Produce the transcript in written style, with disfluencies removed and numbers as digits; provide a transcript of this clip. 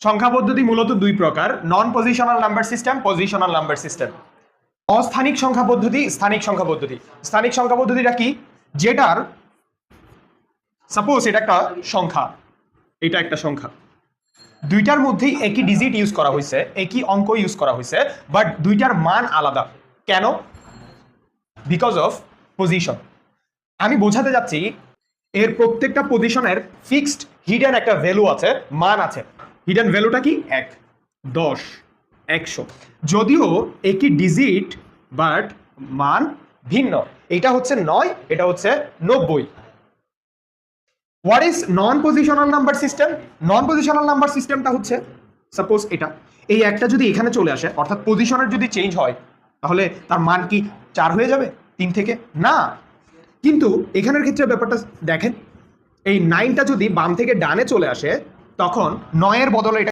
সংখ্যা পদ্ধতি মূলত দুই প্রকার, non positional number system, positional number system. অস্থানিক সংখ্যা পদ্ধতি, স্থানিক সংখ্যা পদ্ধতি। স্থানিক সংখ্যা পদ্ধতিটা কি? যেটার সাপোজ এটা একটা সংখ্যা, এটা একটা সংখ্যা, দুইটার মধ্যেই একই ডিজিট ইউজ করা হয়েছে, একই অঙ্ক ইউজ করা হয়েছে, বাট দুইটার মান আলাদা। কেন? Because of position. আমি বোঝাতে যাচ্ছি এর প্রত্যেকটা পজিশনের ফিক্সড হিডেন একটা ভ্যালু আছে, মান আছে। হিডেন ভ্যালুটা কি? 1, 10, 100। যদিও একই ডিজিট বাট মান ভিন্ন। এটা হচ্ছে 9, এটা হচ্ছে 90। What is non positional number system? Non positional number সিস্টেমটা হচ্ছে সাপোজ এটা, এই একটা যদি এখানে চলে আসে, অর্থাৎ পজিশনের যদি চেঞ্জ হয়, তাহলে তার মান কি 4 হয়ে যাবে 3 থেকে? না। কিন্তু এখানের ক্ষেত্রে ব্যাপারটা দেখেন, এই 9টা যদি বাম থেকে ডানে চলে আসে, তখন 9 এর বদলে এটা